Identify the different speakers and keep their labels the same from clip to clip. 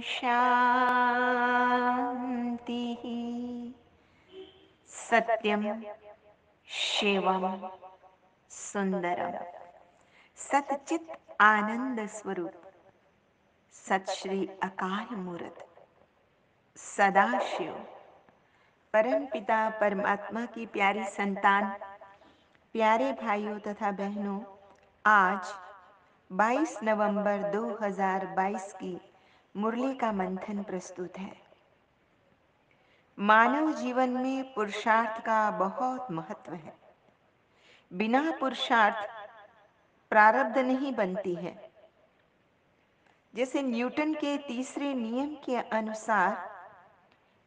Speaker 1: शान्तिः। सत्यम शिवम सुंदरम सतचित आनंद स्वरूप सत श्री अकाल मूर्त सदाशिव परम पिता परमात्मा की प्यारी संतान, प्यारे भाइयों तथा बहनों, आज 22 नवंबर 2022 की मुरली का मंथन प्रस्तुत है। मानव जीवन में पुरुषार्थ का बहुत महत्व है। बिना पुरुषार्थ प्रारब्ध नहीं बनती है। जैसे न्यूटन के तीसरे नियम के अनुसार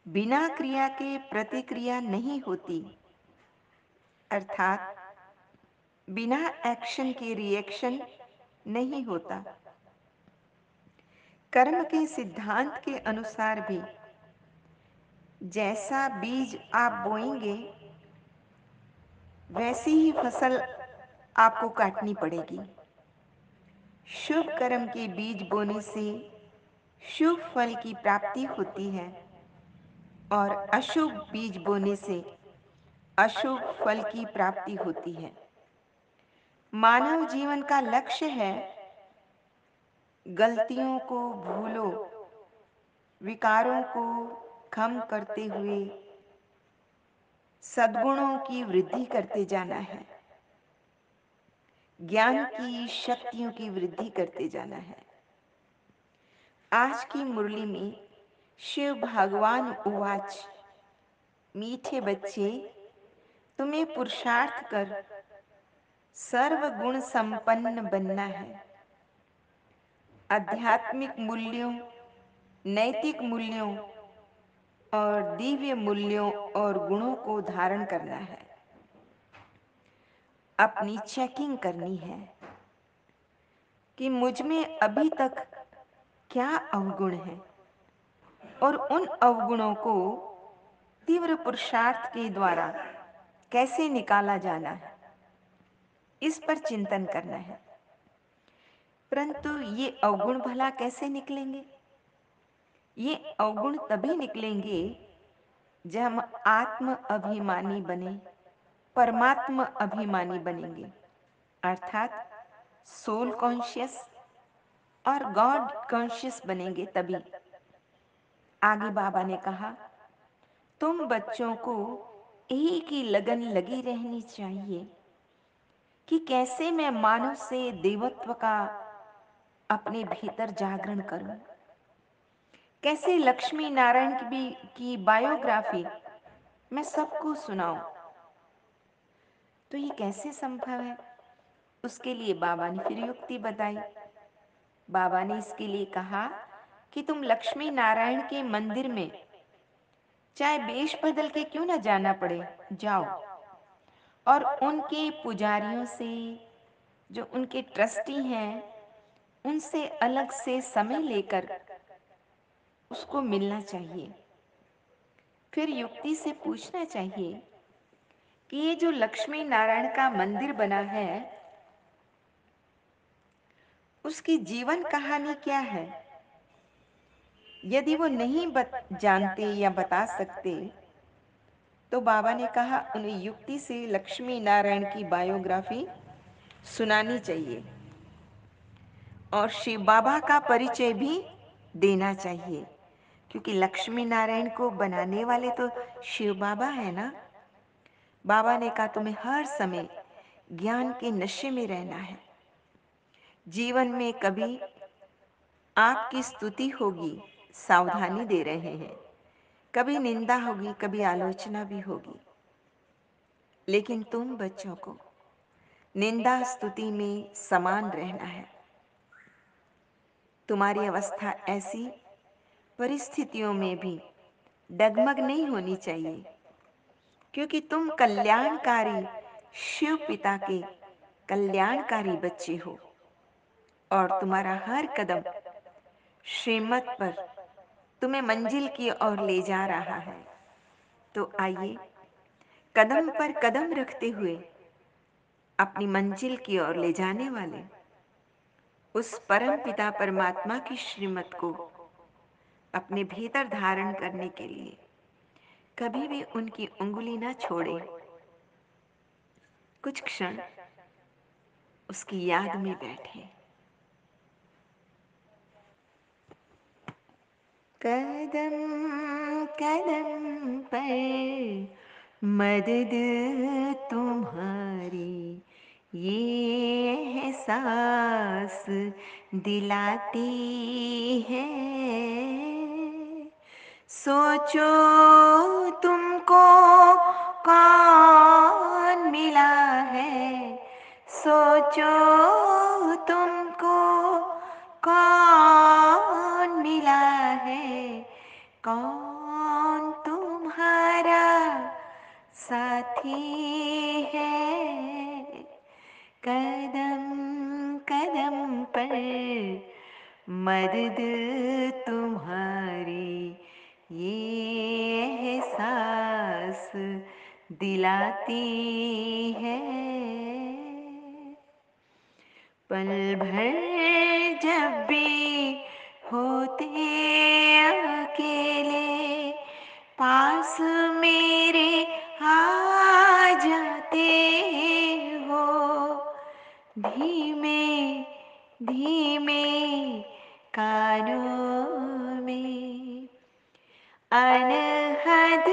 Speaker 1: बिना क्रिया के प्रतिक्रिया नहीं होती, अर्थात बिना एक्शन के रिएक्शन नहीं होता। कर्म के सिद्धांत के अनुसार भी जैसा बीज आप बोएंगे वैसी ही फसल आपको काटनी पड़ेगी। शुभ कर्म के बीज बोने से शुभ फल की प्राप्ति होती है और अशुभ बीज बोने से अशुभ फल की प्राप्ति होती है। मानव जीवन का लक्ष्य है गलतियों को भूलो, विकारों को कम करते हुए सद्गुणों की वृद्धि करते जाना है, ज्ञान की शक्तियों की वृद्धि करते जाना है। आज की मुरली में शिव भगवान उवाच, मीठे बच्चे, तुम्हें पुरुषार्थ कर सर्व गुण संपन्न बनना है। आध्यात्मिक मूल्यों, नैतिक मूल्यों और दिव्य मूल्यों और गुणों को धारण करना है। अपनी चेकिंग करनी है कि मुझ में अभी तक क्या अवगुण है और उन अवगुणों को तीव्र पुरुषार्थ के द्वारा कैसे निकाला जाना है, इस पर चिंतन करना है। परंतु ये अवगुण भला कैसे निकलेंगे? ये अवगुण तभी निकलेंगे जब हम आत्म अभिमानी बने, परमात्मा अभिमानी बनेंगे, अर्थात सोल कॉन्शियस और गॉड कॉन्शियस बनेंगे तभी। आगे बाबा ने कहा, तुम बच्चों को एक ही लगन लगी रहनी चाहिए कि कैसे मैं मानव से देवत्व का अपने भीतर जागरण करूं, कैसे लक्ष्मी नारायण की बायोग्राफी मैं सबको सुनाऊं। तो ये कैसे संभव है? उसके लिए बाबा ने फिर युक्ति बताई। बाबा ने इसके लिए कहा कि तुम लक्ष्मी नारायण के मंदिर में चाहे वेश बदल के क्यों ना जाना पड़े, जाओ और उनके पुजारियों से, जो उनके ट्रस्टी हैं, उनसे अलग से समय लेकर उसको मिलना चाहिए। फिर युक्ति से पूछना चाहिए कि ये जो लक्ष्मी नारायण का मंदिर बना है, उसकी जीवन कहानी क्या है? यदि वो नहीं जानते या बता सकते, तो बाबा ने कहा उन्हें युक्ति से लक्ष्मी नारायण की बायोग्राफी सुनानी चाहिए और शिव बाबा का परिचय भी देना चाहिए, क्योंकि लक्ष्मी नारायण को बनाने वाले तो शिव बाबा है ना। बाबा ने कहा तुम्हें हर समय ज्ञान के नशे में रहना है। जीवन में कभी आपकी स्तुति होगी, सावधानी दे रहे हैं, कभी निंदा होगी, कभी आलोचना भी होगी, लेकिन तुम बच्चों को निंदा स्तुति में समान रहना है। तुम्हारी अवस्था ऐसी परिस्थितियों में भी डगमग नहीं होनी चाहिए, क्योंकि तुम कल्याणकारी शिव पिता के कल्याणकारी बच्चे हो और तुम्हारा हर कदम श्रीमत पर तुम्हें मंजिल की ओर ले जा रहा है। तो आइए कदम पर कदम रखते हुए अपनी मंजिल की ओर ले जाने वाले उस परम पिता परमात्मा की श्रीमत को अपने भीतर धारण करने के लिए कभी भी उनकी उंगली ना छोड़े। कुछ क्षण उसकी याद में बैठे। कदम कदम पर मदद तुम्हारी ये एहसास दिलाती है। सोचो तुमको कौन मिला है, सोचो तुमको कौन मिला है, कौन तुम्हारा साथी है। कदम कदम पर मदद तुम्हारी ये एहसास दिलाती है। पल भर जब भी होते अकेले पास मेरे आ जाते हो। धीमे धीमे कानों में अनहद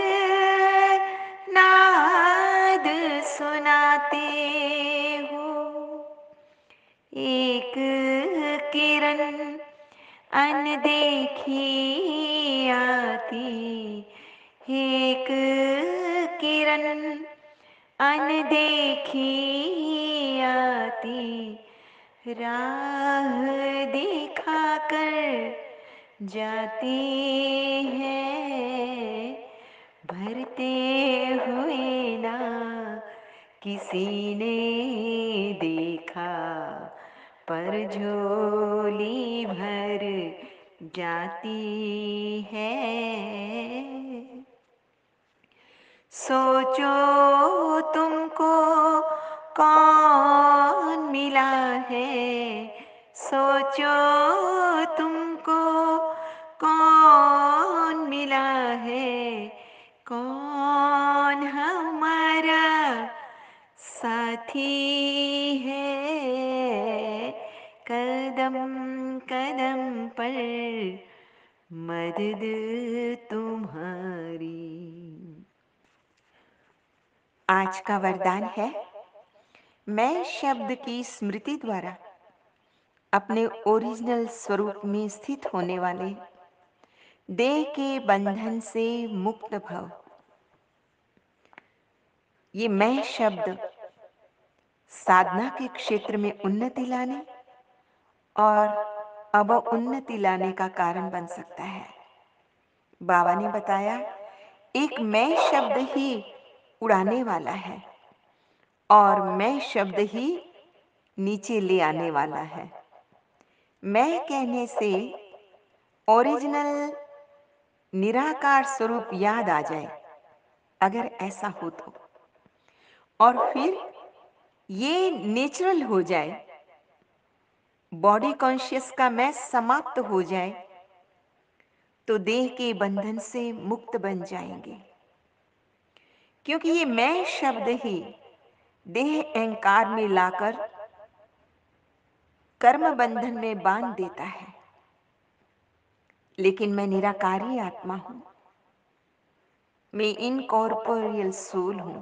Speaker 1: नाद सुनाते हो। एक किरण अनदेखी आती, एक किरण अनदेखी आती, राह दिखा कर जाती है। भरते हुए ना किसी ने देखा, पर झोली भर जाती है। सोचो तुमको कौन मिला है, सोचो तुमको कौन मिला है, कौन हमारा साथी है। कदम कदम पर मदद तुम्हारी। आज का वरदान है, मैं शब्द की स्मृति द्वारा अपने ओरिजिनल स्वरूप में स्थित होने वाले देह के बंधन से मुक्त भव। ये मैं शब्द साधना के क्षेत्र में उन्नति लाने और अवउन्नति लाने का कारण बन सकता है। बाबा ने बताया, एक मैं शब्द ही उड़ाने वाला है और मैं शब्द ही नीचे ले आने वाला है। मैं कहने से ओरिजिनल निराकार स्वरूप याद आ जाए, अगर ऐसा हो तो, और फिर ये नेचुरल हो जाए, बॉडी कॉन्शियस का मैं समाप्त हो जाए, तो देह के बंधन से मुक्त बन जाएंगे। क्योंकि ये मैं शब्द ही देह अहंकार में लाकर कर्म बंधन में बांध देता है। लेकिन मैं निराकारी आत्मा हूं, मैं इनकॉर्पोरियल सोल हूं।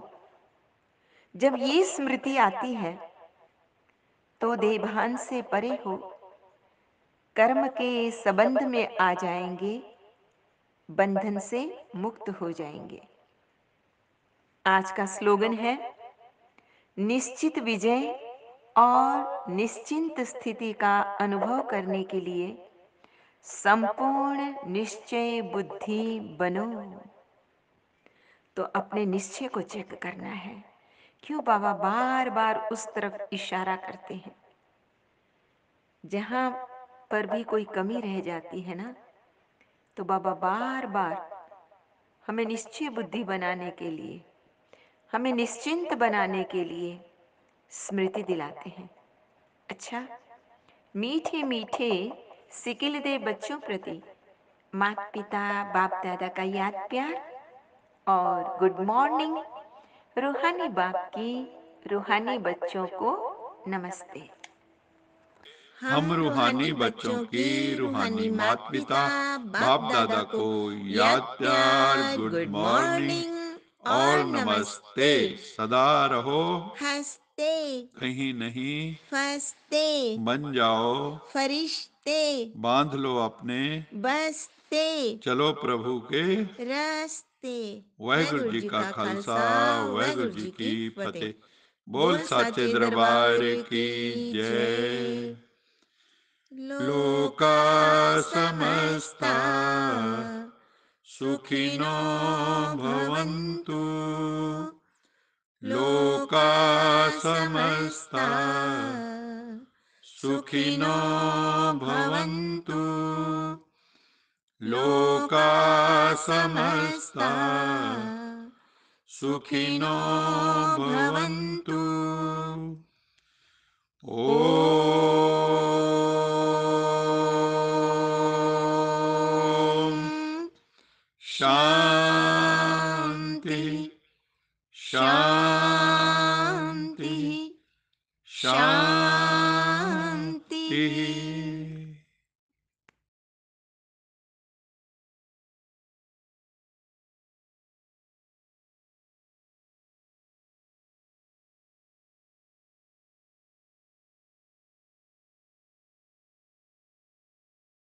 Speaker 1: जब ये स्मृति आती है तो देहभान से परे हो कर्म के संबंध में आ जाएंगे, बंधन से मुक्त हो जाएंगे। आज का स्लोगन है, निश्चित विजय और निश्चिंत स्थिति का अनुभव करने के लिए संपूर्ण निश्चय बुद्धि बनो। तो अपने निश्चय को चेक करना है। क्यों बाबा बार बार उस तरफ इशारा करते हैं जहां पर भी कोई कमी रह जाती है ना, तो बाबा बार बार हमें निश्चय बुद्धि बनाने के लिए, हमें निश्चिंत बनाने के लिए स्मृति दिलाते हैं। अच्छा, मीठे मीठे सिकिल दे बच्चों प्रति माता पिता बाप दादा का याद प्यार और गुड मॉर्निंग। रूहानी बाप की रूहानी बच्चों को नमस्ते।
Speaker 2: हम रूहानी बच्चों की रूहानी माता पिता बाप दादा को याद प्यार, गुड मॉर्निंग और नमस्ते। सदा रहो
Speaker 3: हंसते,
Speaker 2: कहीं नहीं
Speaker 3: फंसते,
Speaker 2: बन जाओ,
Speaker 3: फरिश्ते,
Speaker 2: बांध लो अपने,
Speaker 3: बसते,
Speaker 2: चलो प्रभु के
Speaker 3: रस्ते।
Speaker 2: वाहिगुरु जी का खालसा, वाहिगुरु जी की फतेह। बोल
Speaker 3: बोल
Speaker 2: साचे
Speaker 3: साचे
Speaker 2: दरबार
Speaker 3: दरबार
Speaker 2: की
Speaker 3: की
Speaker 2: जय।
Speaker 3: जय।
Speaker 2: लोका समस्ता सुखिनो भवन्तु, लोका समस्ता सुखिनो भवन्तु, लोका समस्ता सुखिनो भवन्तु। ओम शांति शांति
Speaker 3: शांति,
Speaker 2: शांति।